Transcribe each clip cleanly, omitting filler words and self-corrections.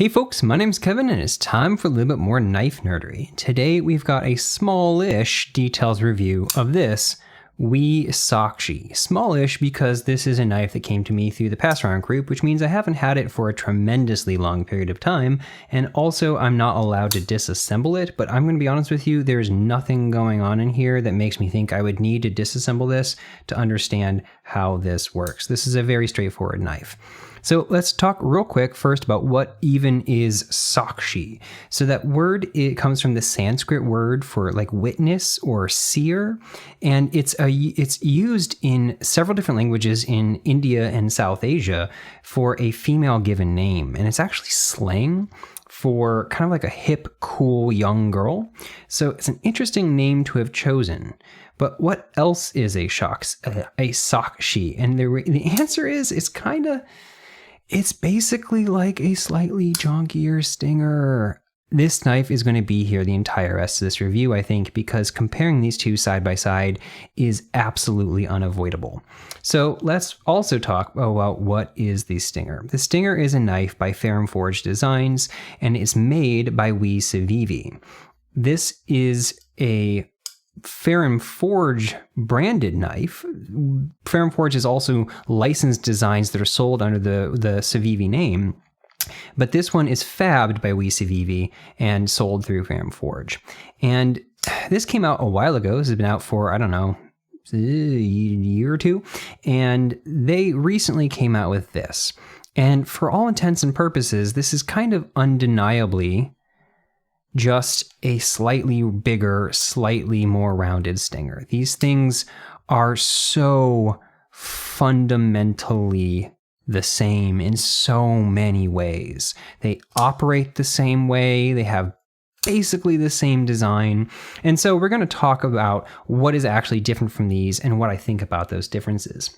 Hey folks, my name's Kevin and it's time for a little bit more knife nerdery. Today we've got a smallish details review of this WE Saakshi. Smallish because this is a knife that came to me through the pass around group, which means I haven't had it for a tremendously long period of time, and also I'm not allowed to disassemble it, but I'm going to be honest with you, there's nothing going on in here that makes me think I would need to disassemble this to understand how this works. This is a very straightforward knife. So let's talk real quick first about what even is Saakshi. So that word, it comes from the Sanskrit word for like witness or seer, and it's used in several different languages in India and South Asia for a female given name, and it's actually slang for kind of like a hip, cool young girl. So it's an interesting name to have chosen. But what else is a Saakshi? And the answer is it's basically like a slightly chunkier Stinger. This knife is going to be here the entire rest of this review, I think, because comparing these two side by side is absolutely unavoidable. So let's also talk about what is the Stinger. The Stinger is a knife by Ferrum Forge Designs, and it's made by WE Saakshi. This is a Ferrum Forge branded knife. Ferrum Forge is also licensed designs that are sold under the Saakshi name, but this one is fabbed by WE Saakshi and sold through Ferrum Forge. And this came out a while ago. This has been out for, I don't know, a year or two, and they recently came out with this. And for all intents and purposes, this is kind of undeniably just a slightly bigger, slightly more rounded Stinger. These things are so fundamentally the same in so many ways. They operate the same way. They have basically the same design. And so we're going to talk about what is actually different from these and what I think about those differences.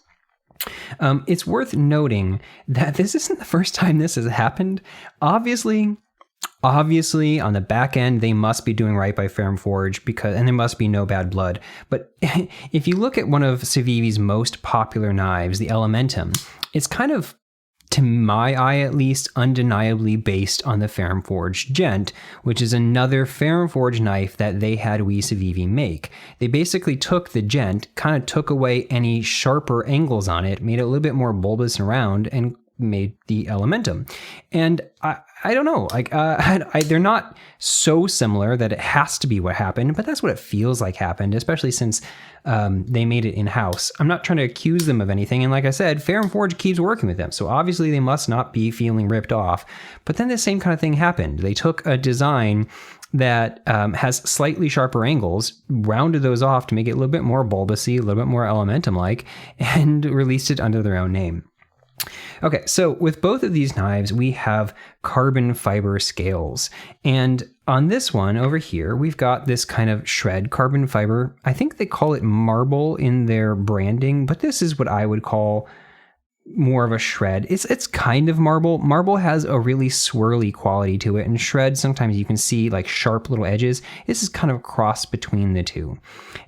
It's worth noting that this isn't the first time this has happened. Obviously, on the back end, they must be doing right by Ferrum Forge and there must be no bad blood. But if you look at one of Saakši's most popular knives, the Elementum, it's kind of, to my eye at least, undeniably based on the Ferrum Forge Gent, which is another Ferrum Forge knife that they had WE Saakshi make. They basically took the Gent, kind of took away any sharper angles on it, made it a little bit more bulbous and round, and made the Elementum. And I don't know, like they're not so similar that it has to be what happened, but that's what it feels like happened, especially since they made it in-house. I'm not trying to accuse them of anything, and like I said, Ferrum Forge keeps working with them, so obviously they must not be feeling ripped off. But then the same kind of thing happened. They took a design that has slightly sharper angles, rounded those off to make it a little bit more bulbousy, a little bit more Elementum-like, and released it under their own name. Okay, so with both of these knives, we have carbon fiber scales. And on this one over here, we've got this kind of shred carbon fiber. I think they call it marble in their branding, but this is what I would call more of a shred. It's kind of marble. Marble has a really swirly quality to it, and shred, sometimes you can see like sharp little edges. This is kind of a cross between the two.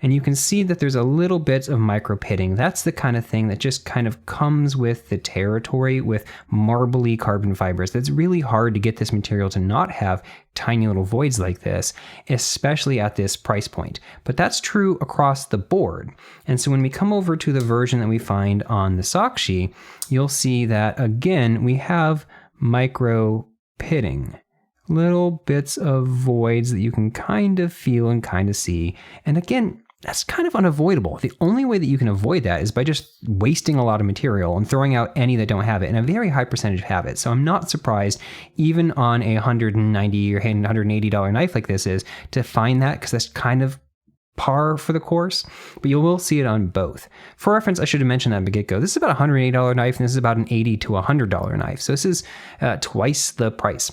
And you can see that there's a little bit of micro pitting. That's the kind of thing that just kind of comes with the territory with marbly carbon fibers. That's really hard to get this material to not have tiny little voids like this, especially at this price point. But that's true across the board. And so when we come over to the version that we find on the Saakshi, you'll see that again, we have micro pitting, little bits of voids that you can kind of feel and kind of see. And again, that's kind of unavoidable. The only way that you can avoid that is by just wasting a lot of material and throwing out any that don't have it, and a very high percentage have it. So I'm not surprised, even on a $190 or $180 knife like this is, to find that, because that's kind of par for the course, but you will see it on both. For reference, I should have mentioned that at the get-go. This is about a $180 knife, and this is about an $80 to $100 knife. So this is twice the price.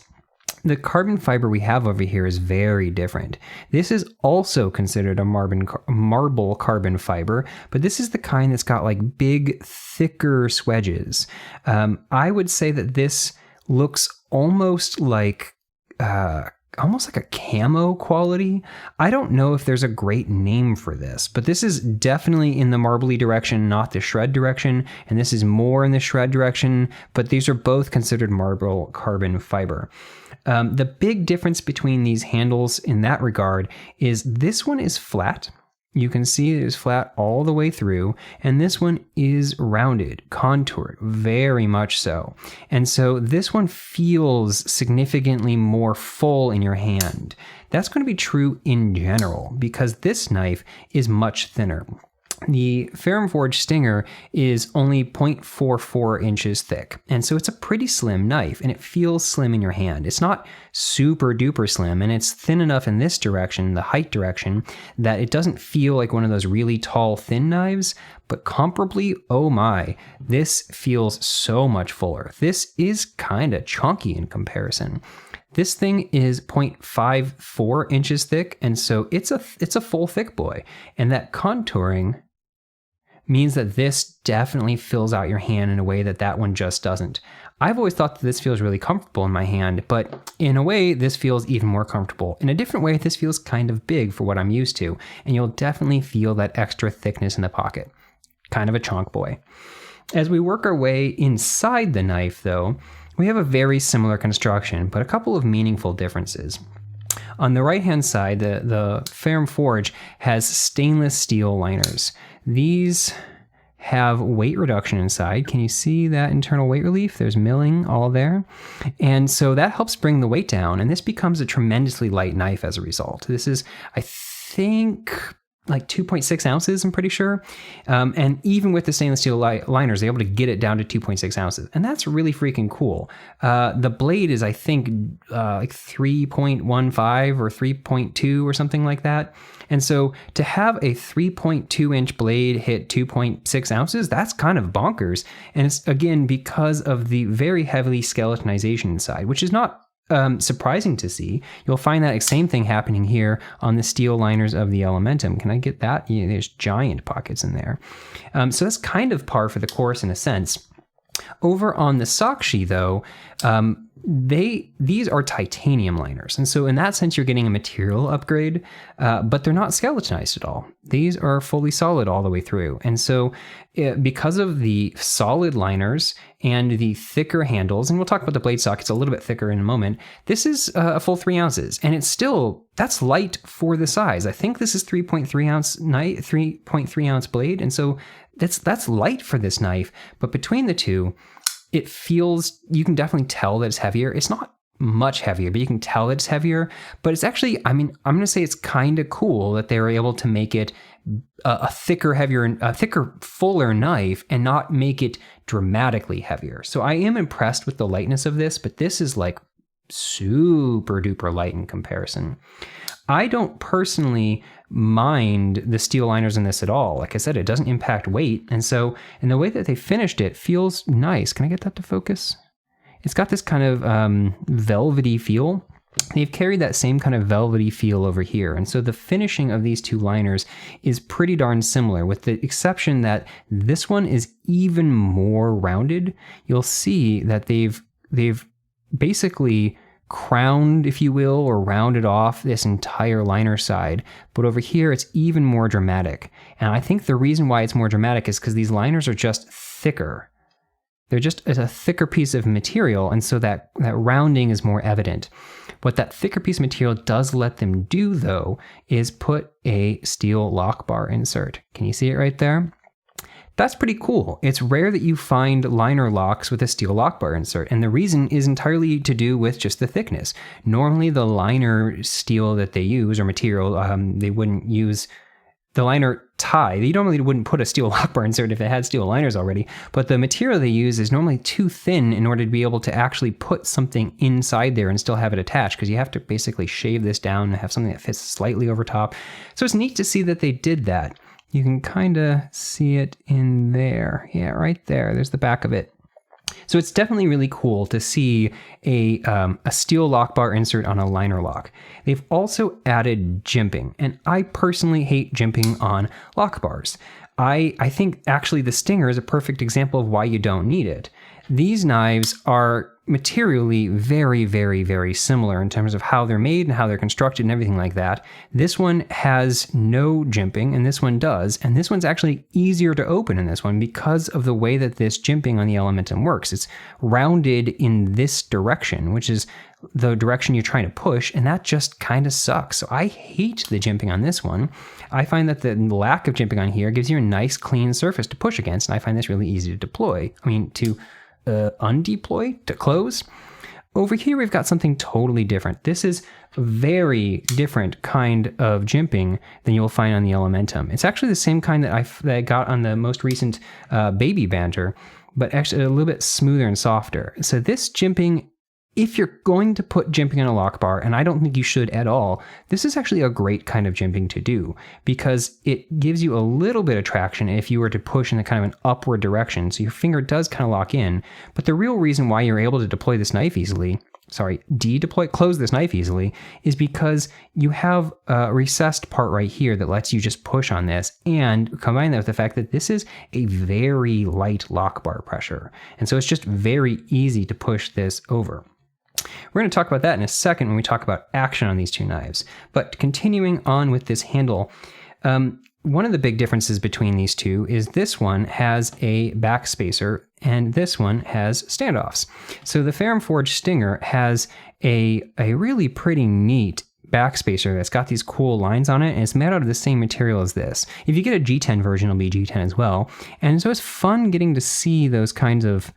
The carbon fiber we have over here is very different. This is also considered a marble carbon fiber, but this is the kind that's got like big, thicker swedges. I would say that this looks almost like almost like a camo quality. I don't know if there's a great name for this, but this is definitely in the marbly direction, not the shred direction. And this is more in the shred direction, but these are both considered marble carbon fiber. The big difference between these handles in that regard is this one is flat. You can see it is flat all the way through, and this one is rounded, contoured, very much so. And so this one feels significantly more full in your hand. That's going to be true in general because this knife is much thinner. The Ferrum Forge Stinger is only 0.44 inches thick, and so it's a pretty slim knife, and it feels slim in your hand. It's not super duper slim, and it's thin enough in this direction, the height direction, that it doesn't feel like one of those really tall, thin knives, but comparably, oh my, this feels so much fuller. This is kind of chunky in comparison. This thing is 0.54 inches thick, and so it's a full thick boy, and that contouring means that this definitely fills out your hand in a way that that one just doesn't. I've always thought that this feels really comfortable in my hand, but in a way, this feels even more comfortable. In a different way, this feels kind of big for what I'm used to, and you'll definitely feel that extra thickness in the pocket. Kind of a chonk boy. As we work our way inside the knife, though, we have a very similar construction, but a couple of meaningful differences. On the right-hand side, the Ferrum Forge has stainless steel liners. These have weight reduction inside. Can you see that internal weight relief? There's milling all there. And so that helps bring the weight down, and this becomes a tremendously light knife as a result. This is, I think, like 2.6 ounces, I'm pretty sure. And even with the stainless steel liners, they're able to get it down to 2.6 ounces. And that's really freaking cool. The blade is, I think, like 3.15 or 3.2 or something like that. And so to have a 3.2 inch blade hit 2.6 ounces, that's kind of bonkers. And it's, again, because of the very heavily skeletonization inside, which is not surprising to see. You'll find that same thing happening here on the steel liners of the Elementum. Can I get that? Yeah, there's giant pockets in there. So that's kind of par for the course in a sense. Over on the Saakshi, though, these are titanium liners, and so in that sense you're getting a material upgrade, but they're not skeletonized at all. These are fully solid all the way through, and so because of the solid liners and the thicker handles, and we'll talk about the blade stock, it's a little bit thicker in a moment, this is a full 3 ounces, and it's still, that's light for the size. I think this is 3.3 ounce blade, and so that's light for this knife, but between the two, it feels, you can definitely tell that it's heavier. It's not much heavier, but you can tell that it's heavier. But it's actually, I mean, I'm going to say it's kind of cool that they were able to make it a thicker, fuller knife and not make it dramatically heavier. So I am impressed with the lightness of this, but this is like super duper light in comparison. I don't personally mind the steel liners in this at all. Like I said, it doesn't impact weight. And so in the way that they finished it feels nice. Can I get that to focus? It's got this kind of velvety feel. They've carried that same kind of velvety feel over here. And so the finishing of these two liners is pretty darn similar, with the exception that this one is even more rounded. You'll see that they've basically crowned, if you will, or rounded off this entire liner side. But over here, it's even more dramatic. And I think the reason why it's more dramatic is because these liners are just thicker. They're just a thicker piece of material, and so that rounding is more evident. What that thicker piece of material does let them do, though, is put a steel lock bar insert. Can you see it right there? That's pretty cool. It's rare that you find liner locks with a steel lock bar insert, and the reason is entirely to do with just the thickness. Normally the liner steel that they use, or material, they wouldn't use the liner tie. They normally wouldn't put a steel lock bar insert if it had steel liners already, but the material they use is normally too thin in order to be able to actually put something inside there and still have it attached, because you have to basically shave this down and have something that fits slightly over top. So it's neat to see that they did that. You can kind of see it in there. Yeah, right there. There's the back of it. So it's definitely really cool to see a steel lock bar insert on a liner lock. They've also added jimping, and I personally hate jimping on lock bars. I think actually the Stinger is a perfect example of why you don't need it. These knives are materially very, very, very similar in terms of how they're made and how they're constructed and everything like that. This one has no jimping and this one does, and this one's actually easier to open in this one because of the way that this jimping on the Elementum works. It's rounded in this direction, which is the direction you're trying to push, and that just kind of sucks. So I hate the jimping on this one. I find that the lack of jimping on here gives you a nice clean surface to push against, and I find this really easy to deploy. To undeploy, to close. Over here we've got something totally different. This is a very different kind of jimping than you'll find on the Elementum. It's actually the same kind that I got on the most recent Baby Banter, but actually a little bit smoother and softer. So this jimping, if you're going to put jimping on a Lockbar, and I don't think you should at all, this is actually a great kind of jimping to do because it gives you a little bit of traction if you were to push in a kind of an upward direction. So your finger does kind of lock in. But the real reason why you're able to deploy this knife easily, close this knife easily, is because you have a recessed part right here that lets you just push on this, and combine that with the fact that this is a very light Lockbar pressure. And so it's just very easy to push this over. We're going to talk about that in a second when we talk about action on these two knives. But continuing on with this handle, one of the big differences between these two is this one has a backspacer and this one has standoffs. So the Ferrum Forge Stinger has a really pretty neat backspacer that's got these cool lines on it, and it's made out of the same material as this. If you get a G10 version, it'll be G10 as well. And so it's fun getting to see those kinds of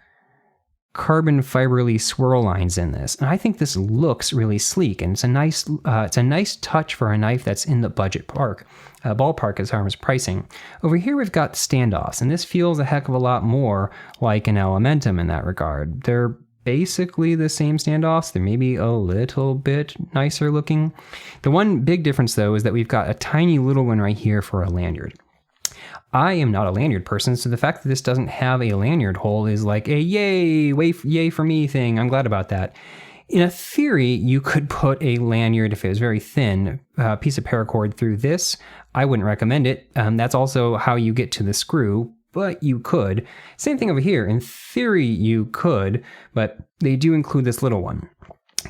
carbon fiberly swirl lines in this, and I think this looks really sleek, and it's a nice touch for a knife that's in the budget ballpark as far as pricing. Over here we've got standoffs, and this feels a heck of a lot more like an Elementum in that regard. They're basically the same standoffs. They're maybe a little bit nicer looking. The one big difference though is that we've got a tiny little one right here for a lanyard. I am not a lanyard person, so the fact that this doesn't have a lanyard hole is like a yay for me thing. I'm glad about that. In a theory, you could put a lanyard, if it was very thin, piece of paracord through this. I wouldn't recommend it. That's also how you get to the screw, but you could. Same thing over here. In theory, you could, but they do include this little one.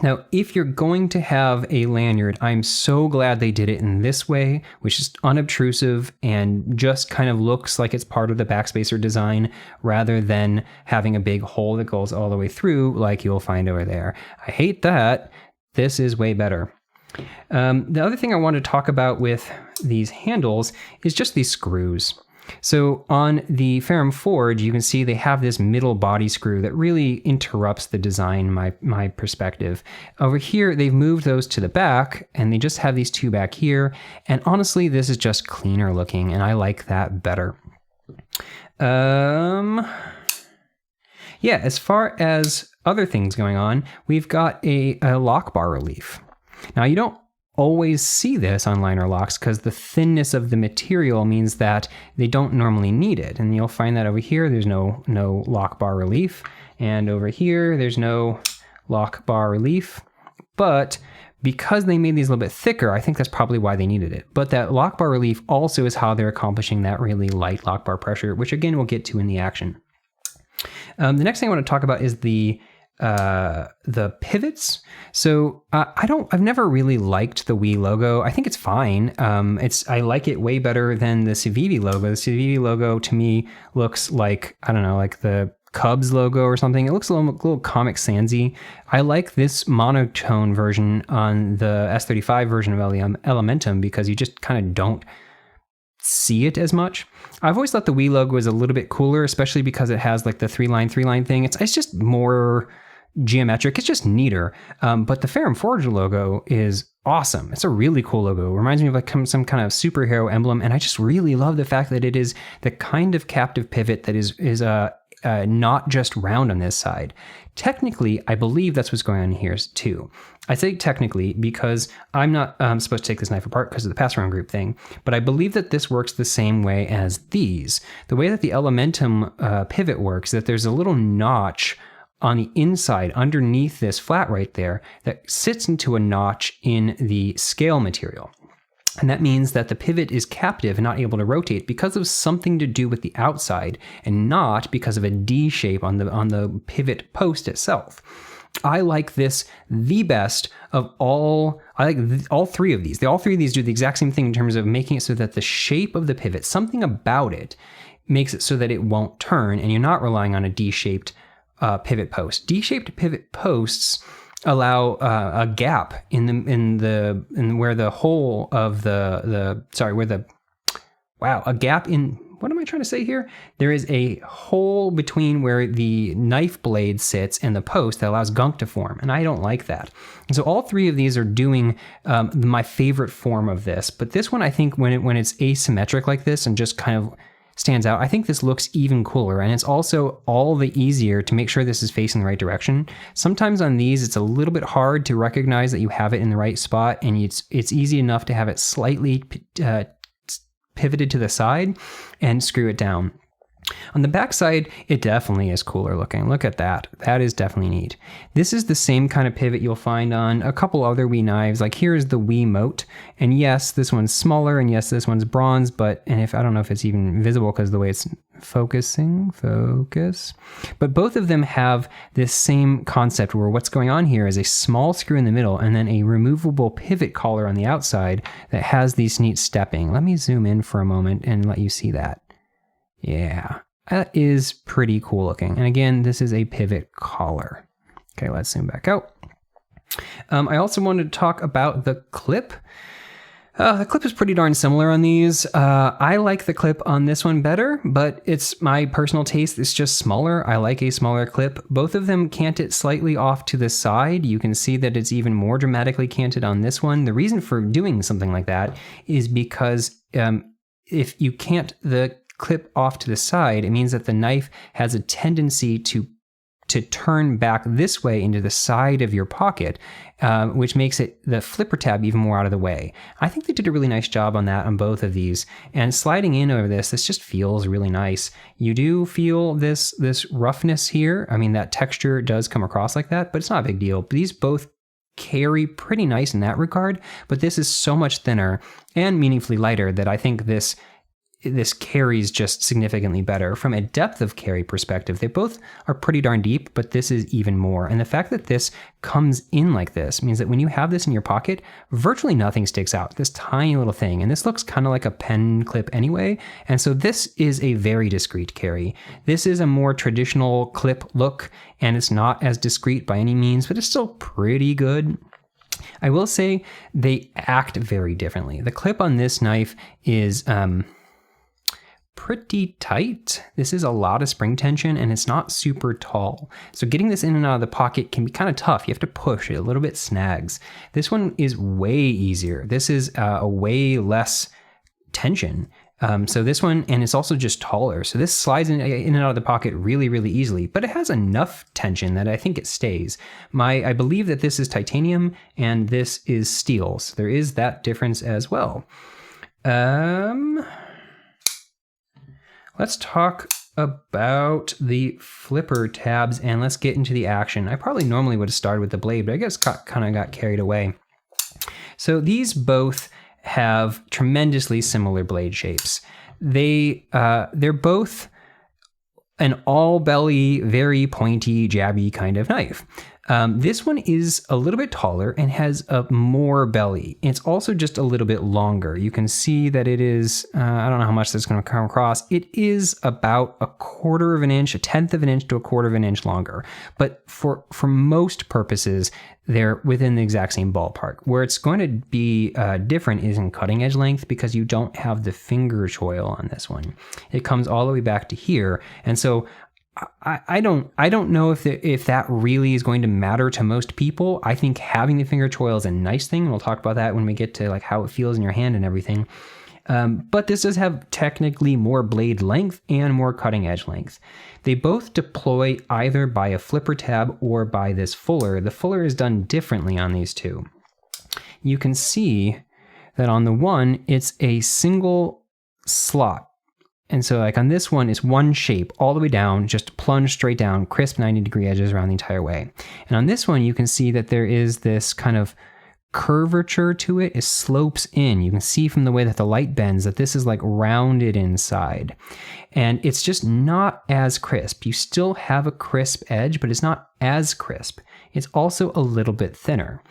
Now, if you're going to have a lanyard, I'm so glad they did it in this way, which is unobtrusive and just kind of looks like it's part of the backspacer design rather than having a big hole that goes all the way through like you'll find over there. I hate that. This is way better. The other thing I want to talk about with these handles is just these screws. So on the Ferrum Forge, you can see they have this middle body screw that really interrupts the design, my perspective. Over here, they've moved those to the back, and they just have these two back here. And honestly, this is just cleaner looking, and I like that better. Yeah, as far as other things going on, we've got a Lockbar relief. Now, you don't always see this on liner locks because the thinness of the material means that they don't normally need it. And you'll find that over here, there's no Lockbar relief. And over here, there's no Lockbar relief. But because they made these a little bit thicker, I think that's probably why they needed it. But that Lockbar relief also is how they're accomplishing that really light Lockbar pressure, which again, we'll get to in the action. The next thing I want to talk about is the pivots. So I've never really liked the WE logo. I think it's fine. I like it way better than the Civivi logo. The Civivi logo to me looks like, I don't know, like the Cubs logo or something. It looks a little Comic Sansy. I like this monotone version on the S35 version of Elementum because you just kind of don't see it as much. I've always thought the WE logo is a little bit cooler, especially because it has like the three line thing. It's just more geometric. It's just neater. But the Ferrum Forge logo is awesome. It's a really cool logo. It reminds me of like some kind of superhero emblem. And I just really love the fact that it is the kind of captive pivot that is not just round on this side. Technically, I believe that's what's going on here too. I say technically because I'm not supposed to take this knife apart because of the pass-around group thing, but I believe that this works the same way as these. The way that the Elementum pivot works is that there's a little notch on the inside underneath this flat right there that sits into a notch in the scale material. And that means that the pivot is captive and not able to rotate because of something to do with the outside and not because of a D shape on the pivot post itself. I like this the best of all. I like all three of these. All three of these do the exact same thing in terms of making it so that the shape of the pivot, something about it, makes it so that it won't turn and you're not relying on a D-shaped pivot post. D-shaped pivot posts allow a gap in where the hole of a gap in, what am I trying to say here? There is a hole between where the knife blade sits and the post that allows gunk to form, and I don't like that. And so all three of these are doing my favorite form of this, but this one I think when it's asymmetric like this and just kind of stands out, I think this looks even cooler, and it's also all the easier to make sure this is facing the right direction. Sometimes on these it's a little bit hard to recognize that you have it in the right spot, and it's easy enough to have it slightly pivoted to the side and screw it down. On the back side, it definitely is cooler looking. Look at that. That is definitely neat. This is the same kind of pivot you'll find on a couple other WE knives. Like here's the WE Mote. And yes, this one's smaller, and yes, this one's bronze, but I don't know if it's even visible because of the way it's focus. But both of them have this same concept where what's going on here is a small screw in the middle and then a removable pivot collar on the outside that has these neat stepping. Let me zoom in for a moment and let you see that. Yeah, that is pretty cool looking. And again, this is a pivot collar. Okay, let's zoom back out. I also wanted to talk about the clip. The clip is pretty darn similar on these. I like the clip on this one better, but it's my personal taste. It's just smaller. I like a smaller clip. Both of them cant it slightly off to the side. You can see that it's even more dramatically canted on this one. The reason for doing something like that is because if you cant the clip off to the side, it means that the knife has a tendency to turn back this way into the side of your pocket, which makes the flipper tab even more out of the way. I think they did a really nice job on that on both of these. And sliding in over this just feels really nice. You do feel this roughness here. I mean, that texture does come across like that, but it's not a big deal. These both carry pretty nice in that regard, but this is so much thinner and meaningfully lighter that I think this carries just significantly better. From a depth of carry perspective, they both are pretty darn deep, but this is even more. And the fact that this comes in like this means that when you have this in your pocket, virtually nothing sticks out, this tiny little thing. And this looks kind of like a pen clip anyway. And so this is a very discreet carry. This is a more traditional clip look, and it's not as discreet by any means, but it's still pretty good. I will say they act very differently. The clip on this knife is pretty tight. This is a lot of spring tension, and it's not super tall. So getting this in and out of the pocket can be kind of tough. You have to push it, a little bit snags. This one is way easier. This is a way less tension. So this one, and it's also just taller. So this slides in and out of the pocket really, really easily, but it has enough tension that I think it stays. I believe that this is titanium and this is steel. So there is that difference as well. Let's talk about the flipper tabs and let's get into the action. I probably normally would have started with the blade, but I guess kind of got carried away. So these both have tremendously similar blade shapes. They're both an all belly, very pointy, jabby kind of knife. This one is a little bit taller and has a more belly. It's also just a little bit longer. You can see that it is, I don't know how much that's going to come across. It is about 1/4 of an inch, 1/10 of an inch to 1/4 of an inch longer. But for most purposes, they're within the exact same ballpark. Where it's going to be different is in cutting edge length, because you don't have the finger choil on this one. It comes all the way back to here. And so I don't know if that really is going to matter to most people. I think having the finger choil is a nice thing. We'll talk about that when we get to like how it feels in your hand and everything. But this does have technically more blade length and more cutting edge length. They both deploy either by a flipper tab or by this fuller. The fuller is done differently on these two. You can see that on the one, it's a single slot. And so like on this one, it's one shape all the way down, just plunge straight down, crisp 90-degree edges around the entire way. And on this one, you can see that there is this kind of curvature to it. It slopes in. You can see from the way that the light bends that this is like rounded inside. And it's just not as crisp. You still have a crisp edge, but it's not as crisp. It's also a little bit thinner.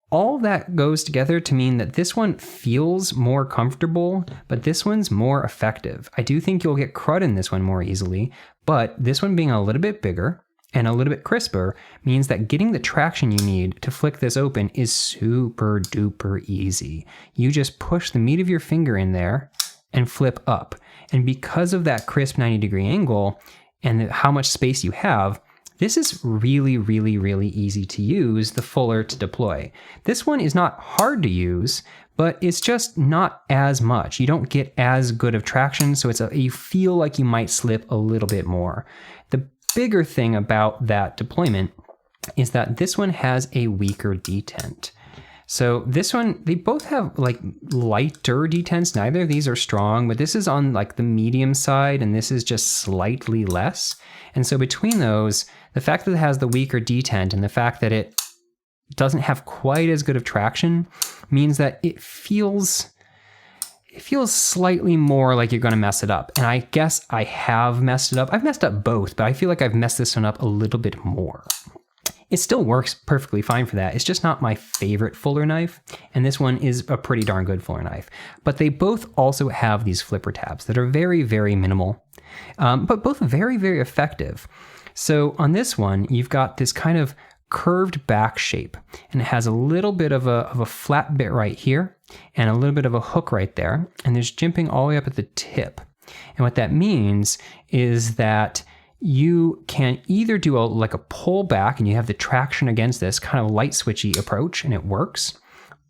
All that goes together to mean that this one feels more comfortable, but this one's more effective. I do think you'll get crud in this one more easily, but this one being a little bit bigger and a little bit crisper means that getting the traction you need to flick this open is super duper easy. You just push the meat of your finger in there and flip up. And because of that crisp 90-degree angle and how much space you have, this is really, really, really easy to use the fuller to deploy. This one is not hard to use, but it's just not as much. You don't get as good of traction, so you feel like you might slip a little bit more. The bigger thing about that deployment is that this one has a weaker detent. So this one, they both have like lighter detents. Neither of these are strong, but this is on like the medium side and this is just slightly less. And so between those, the fact that it has the weaker detent and the fact that it doesn't have quite as good of traction means that it feels slightly more like you're going to mess it up. And I guess I have messed it up. I've messed up both, but I feel like I've messed this one up a little bit more. It still works perfectly fine for that. It's just not my favorite fuller knife, and this one is a pretty darn good fuller knife. But they both also have these flipper tabs that are very, very minimal, but both very, very effective. So on this one, you've got this kind of curved back shape, and it has a little bit of a flat bit right here, and a little bit of a hook right there, and there's jimping all the way up at the tip. And what that means is that you can either do like a pull back and you have the traction against this kind of light switchy approach and it works,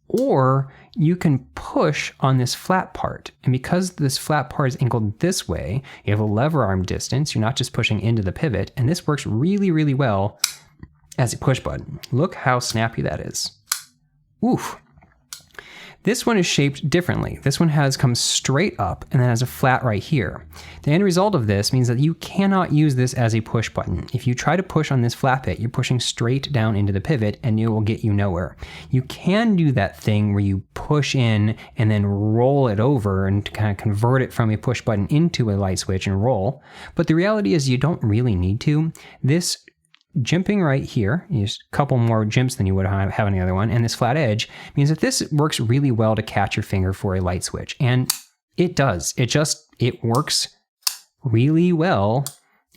or you can push on this flat part. And because this flat part is angled this way, you have a lever arm distance. You're not just pushing into the pivot, and this works really, really well as a push button. Look how snappy that is. Oof. This one is shaped differently. This one comes straight up and then has a flat right here. The end result of this means that you cannot use this as a push button. If you try to push on this flat bit, you're pushing straight down into the pivot and it will get you nowhere. You can do that thing where you push in and then roll it over and kind of convert it from a push button into a light switch and roll. But the reality is you don't really need to. This jimping right here, just a couple more jimps than you would have on the other one, and this flat edge means that this works really well to catch your finger for a light switch. And it does. It works really well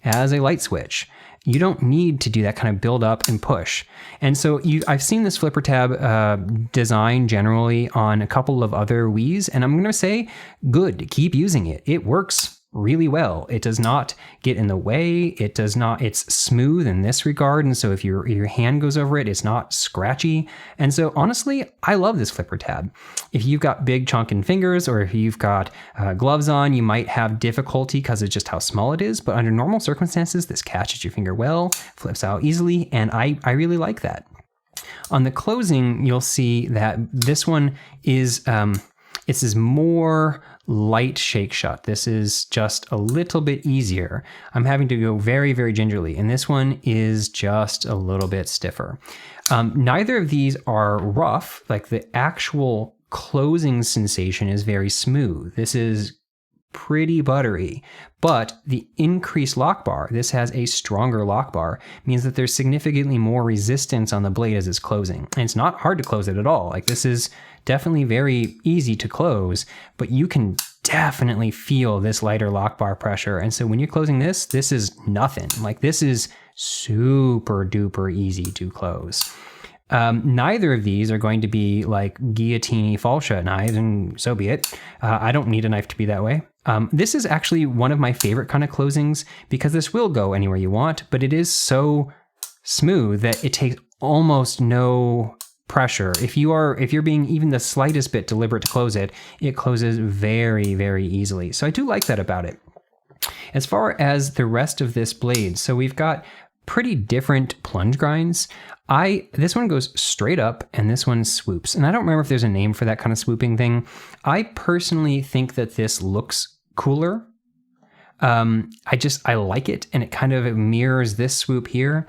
as a light switch. You don't need to do that kind of build up and push. And so I've seen this flipper tab design generally on a couple of other WEs, and I'm going to say, good, keep using it. It works really well. It does not get in the way. It's smooth in this regard. And so if your hand goes over it, it's not scratchy. And so honestly, I love this flipper tab. If you've got big chunkin' fingers or if you've got gloves on, you might have difficulty because of just how small it is. But under normal circumstances, this catches your finger well, flips out easily. And I really like that. On the closing, you'll see that this one is, this is more light shake shut. This is just a little bit easier. I'm having to go very, very gingerly, and this one is just a little bit stiffer. Neither of these are rough. Like the actual closing sensation is very smooth. This is pretty buttery, but the increased lock bar, this has a stronger lock bar, means that there's significantly more resistance on the blade as it's closing. And it's not hard to close it at all. Like this is definitely very easy to close, but you can definitely feel this lighter lock bar pressure. And so when you're closing this is nothing. Like this is super duper easy to close. Neither of these are going to be like guillotine fall shut knives, and so be it. I don't need a knife to be that way. This is actually one of my favorite kind of closings because this will go anywhere you want, but it is so smooth that it takes almost no pressure. If you're being even the slightest bit deliberate to close it, it closes very, very easily. So I do like that about it. As far as the rest of this blade, so we've got pretty different plunge grinds. This one goes straight up and this one swoops. And I don't remember if there's a name for that kind of swooping thing. I personally think that this looks cooler. I like it, and it kind of mirrors this swoop here.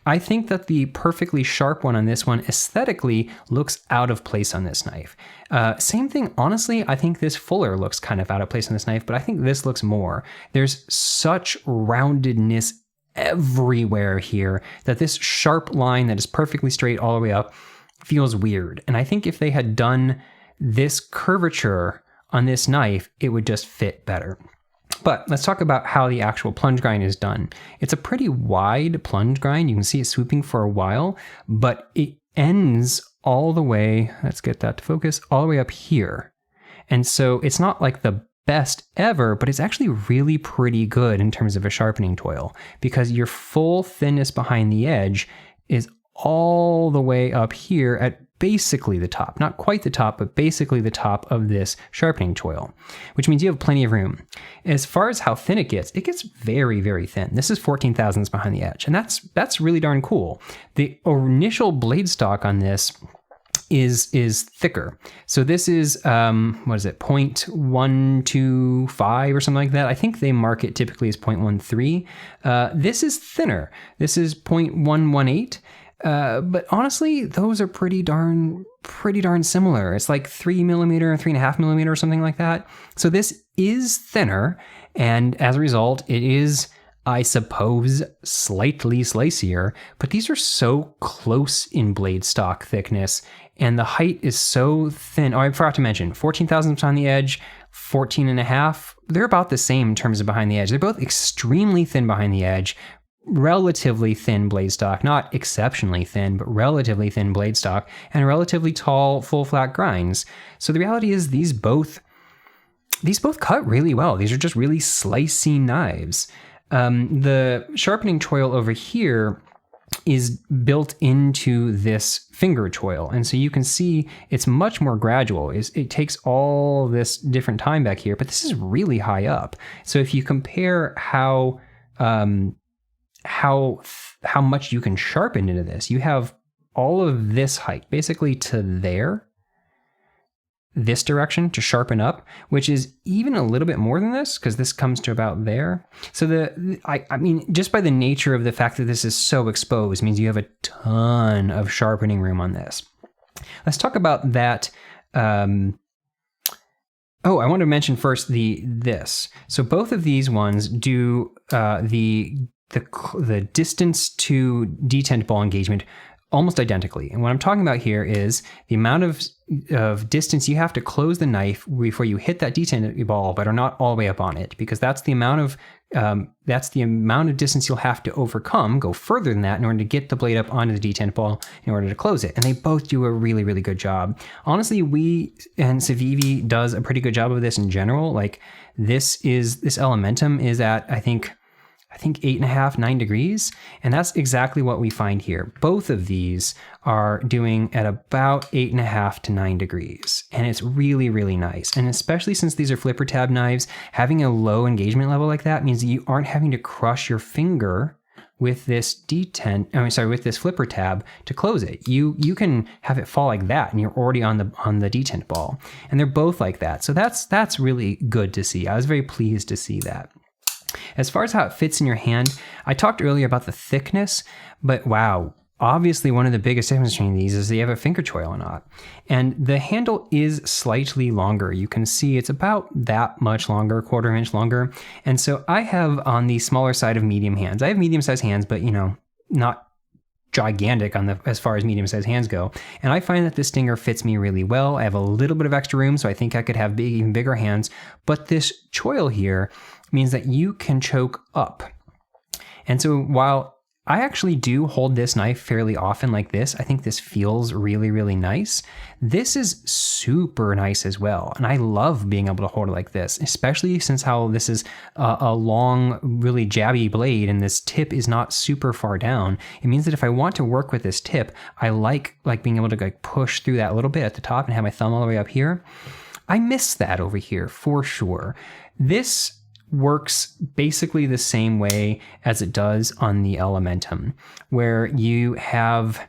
I think that the perfectly sharp one on this one aesthetically looks out of place on this knife. Same thing, honestly, I think this fuller looks kind of out of place on this knife, but I think this looks more. There's such roundedness everywhere here that this sharp line that is perfectly straight all the way up feels weird. And I think if they had done this curvature on this knife, it would just fit better. But let's talk about how the actual plunge grind is done. It's a pretty wide plunge grind. You can see it swooping for a while, but it ends all the way, let's get that to focus, all the way up here. And so it's not like the best ever, but it's actually really pretty good in terms of a sharpening toil, because your full thinness behind the edge is all the way up here at basically the top, not quite the top, but basically the top of this sharpening choil, which means you have plenty of room. As far as how thin it gets very, very thin. This is 14 thousandths behind the edge, and that's really darn cool. The initial blade stock on this is thicker. So this is, what is it, 0.125 or something like that. I think they mark it typically as 0.13. This is thinner. This is 0.118. But honestly, those are pretty darn similar. It's like 3mm, 3.5mm or something like that. So this is thinner, and as a result, it is, I suppose, slightly slicier, but these are so close in blade stock thickness, and the height is so thin. Oh, I forgot to mention, 14 thousandths on the edge, 14.5. They're about the same in terms of behind the edge. They're both extremely thin behind the edge, relatively thin blade stock, not exceptionally thin, but relatively thin blade stock, and relatively tall full flat grinds. So the reality is these both cut really well. These are just really slicey knives. The sharpening choil over here is built into this finger choil, and so you can see it's much more gradual. It takes all this different time back here, but this is really high up. So if you compare how much you can sharpen into this, you have all of this height basically to this direction to sharpen up, which is even a little bit more than this, because this comes to about there. So I mean, just by the nature of the fact that this is so exposed means you have a ton of sharpening room on this. Let's talk about that. Oh, I want to mention first this. So both of these ones do the distance to detent ball engagement almost identically. And what I'm talking about here is the amount of distance you have to close the knife before you hit that detent ball, but are not all the way up on it, because that's the amount of distance you'll have to overcome, go further than that in order to get the blade up onto the detent ball in order to close it. And they both do a really, really good job. Honestly, WE and Civivi does a pretty good job of this in general. Like this Elementum is at, I think 8.5, 9 degrees. And that's exactly what we find here. Both of these are doing at about 8.5 to 9 degrees. And it's really, really nice. And especially since these are flipper tab knives, having a low engagement level like that means that you aren't having to crush your finger with this with this flipper tab to close it. You can have it fall like that and you're already on the detent ball. And they're both like that. So that's really good to see. I was very pleased to see that. As far as how it fits in your hand, I talked earlier about the thickness, but wow, obviously one of the biggest differences between these is that you have a finger choil or not. And the handle is slightly longer. You can see it's about that much longer, 1/4 inch longer. And so I have on the smaller side of medium hands. I have medium-sized hands, but not gigantic as far as medium-sized hands go. And I find that this Stinger fits me really well. I have a little bit of extra room, so I think I could have even bigger hands. But this choil here means that you can choke up. And so while I actually do hold this knife fairly often like this, I think this feels really, really nice. This is super nice as well. And I love being able to hold it like this, especially since how this is a long, really jabby blade and this tip is not super far down. It means that if I want to work with this tip, I like being able to push through that a little bit at the top and have my thumb all the way up here. I miss that over here for sure. This works basically the same way as it does on the Elementum, where you have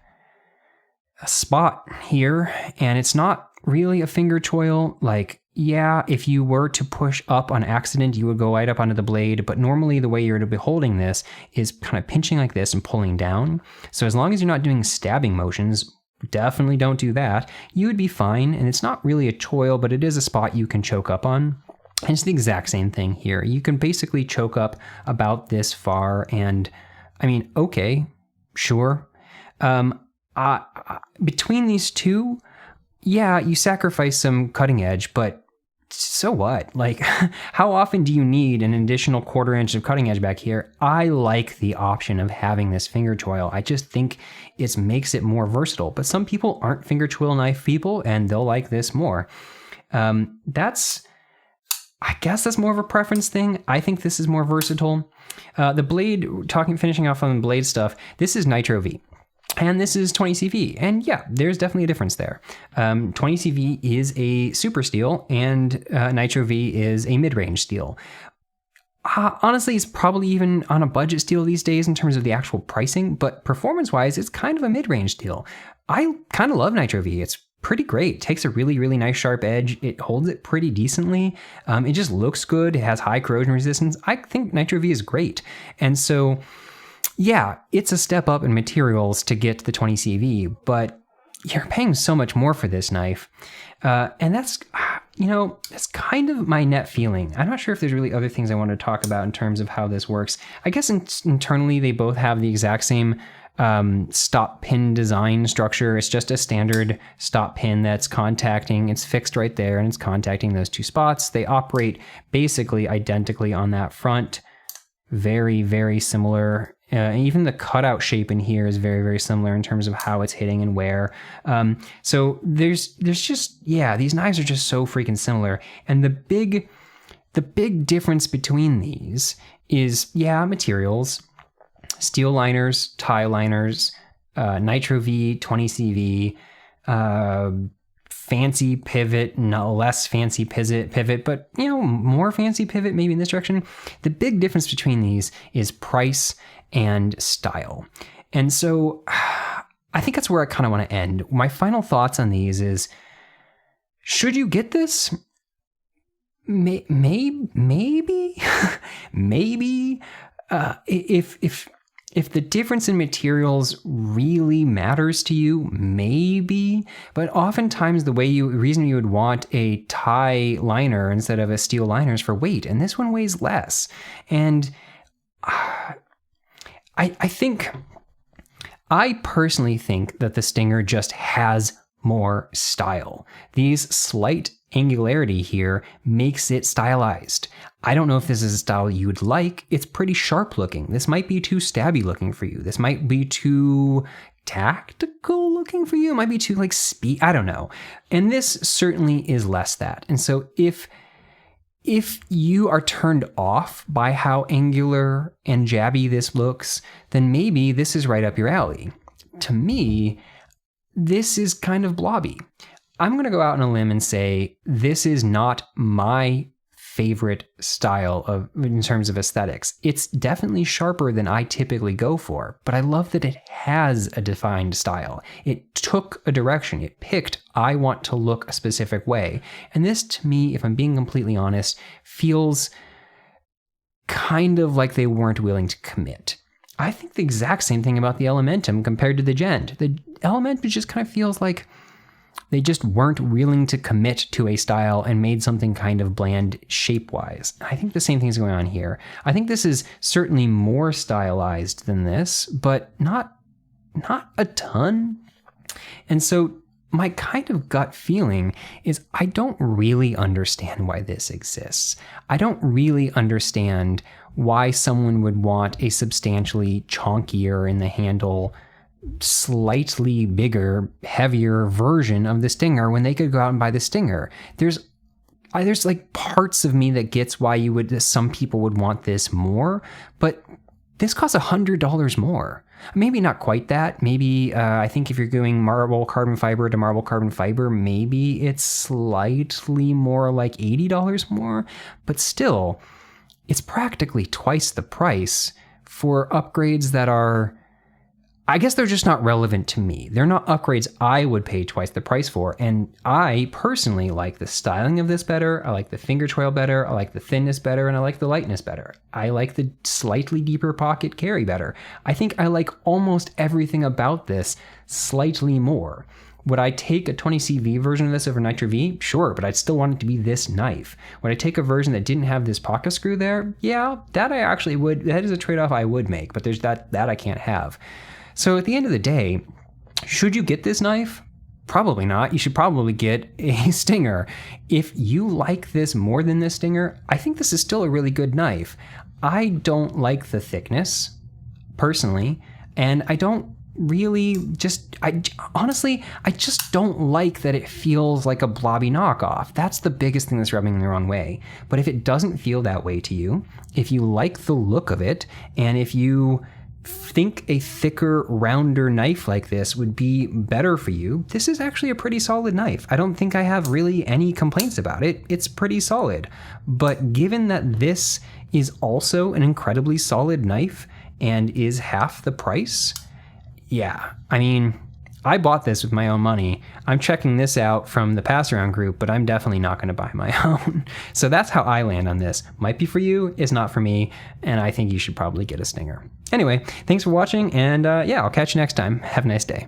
a spot here and it's not really a finger choil. Like yeah, if you were to push up on accident, you would go right up onto the blade. But normally the way you're to be holding this is kind of pinching like this and pulling down. So as long as you're not doing stabbing motions, definitely don't do that. You would be fine. And it's not really a choil, but it is a spot you can choke up on. And it's the exact same thing here. You can basically choke up about this far. And I mean, okay, sure. Between these two, yeah, you sacrifice some cutting edge, but so what? Like, how often do you need an additional 1/4 inch of cutting edge back here? I like the option of having this finger choil. I just think it makes it more versatile. But some people aren't finger choil knife people, and they'll like this more. I guess that's more of a preference thing. I think this is more versatile. The blade, finishing off on the blade stuff, this is Nitro V. And this is 20 CV. And yeah, there's definitely a difference there. 20 CV is a super steel, and Nitro V is a mid-range steel. Honestly, it's probably even on a budget steel these days in terms of the actual pricing, but performance-wise, it's kind of a mid-range steel. I kind of love Nitro V. It's pretty great. It takes a really, really nice sharp edge. It holds it pretty decently. It just looks good. It has high corrosion resistance. I think Nitro V is great. And so, yeah, it's a step up in materials to get to the 20 CV, but you're paying so much more for this knife. And that's, that's kind of my net feeling. I'm not sure if there's really other things I want to talk about in terms of how this works. I guess internally they both have the exact same stop pin design structure. It's just a standard stop pin that's contacting, it's fixed right there, and it's contacting those two spots. They operate basically identically on that front. Very, very similar. Even the cutout shape in here is very, very similar in terms of how it's hitting and where. So there's just, yeah, these knives are just so freaking similar. And the big difference between these is, yeah, materials, steel liners, tie liners, Nitro V, 20 CV, fancy pivot, no less fancy pivot, but more fancy pivot maybe in this direction. The big difference between these is price and style. And so I think that's where I kind of want to end. My final thoughts on these is, should you get this? Maybe, maybe, if the difference in materials really matters to you, maybe. But oftentimes the reason you would want a tie liner instead of a steel liner is for weight, and this one weighs less. And I personally think that the Stinger just has more style. These slight angularity here makes it stylized. I don't know if this is a style you would like. It's pretty sharp looking. This might be too stabby looking for you. This might be too tactical looking for you. It might be too speed. I don't know. And this certainly is less that. And so if you are turned off by how angular and jabby this looks, then maybe this is right up your alley. To me, this is kind of blobby. I'm going to go out on a limb and say this is not my favorite style in terms of aesthetics. It's definitely sharper than I typically go for, but I love that it has a defined style. It took a direction. It picked, I want to look a specific way. And this, to me, if I'm being completely honest, feels kind of like they weren't willing to commit. I think the exact same thing about the Elementum compared to the Gent. The Elementum just kind of feels like they just weren't willing to commit to a style and made something kind of bland shape-wise. I think the same thing is going on here. I think this is certainly more stylized than this, but not a ton. And so my kind of gut feeling is I don't really understand why this exists. I don't really understand why someone would want a substantially chonkier in the handle, slightly bigger, heavier version of the Stinger when they could go out and buy the Stinger. There's parts of me that gets why some people would want this more, but this costs $100 more. Maybe not quite that. Maybe I think if you're going marble carbon fiber to marble carbon fiber, maybe it's slightly more like $80 more, but still, it's practically twice the price for upgrades that are I guess they're just not relevant to me. They're not upgrades I would pay twice the price for. And I personally like the styling of this better. I like the finger choil better. I like the thinness better. And I like the lightness better. I like the slightly deeper pocket carry better. I think I like almost everything about this slightly more. Would I take a 20CV version of this over Nitro V? Sure, but I'd still want it to be this knife. Would I take a version that didn't have this pocket screw there? Yeah, that I actually would. That is a trade-off I would make, but there's that I can't have. So at the end of the day, should you get this knife? Probably not. You should probably get a Stinger. If you like this more than this Stinger, I think this is still a really good knife. I don't like the thickness, personally, and I don't really honestly, I just don't like that it feels like a blobby knockoff. That's the biggest thing that's rubbing me the wrong way. But if it doesn't feel that way to you, if you like the look of it, and if you think a thicker, rounder knife like this would be better for you, this is actually a pretty solid knife. I don't think I have really any complaints about it. It's pretty solid. But given that this is also an incredibly solid knife and is half the price, yeah, I mean, I bought this with my own money. I'm checking this out from the pass around group, but I'm definitely not going to buy my own. So that's how I land on this. Might be for you, it's not for me, and I think you should probably get a Stinger. Anyway, thanks for watching, and yeah, I'll catch you next time. Have a nice day.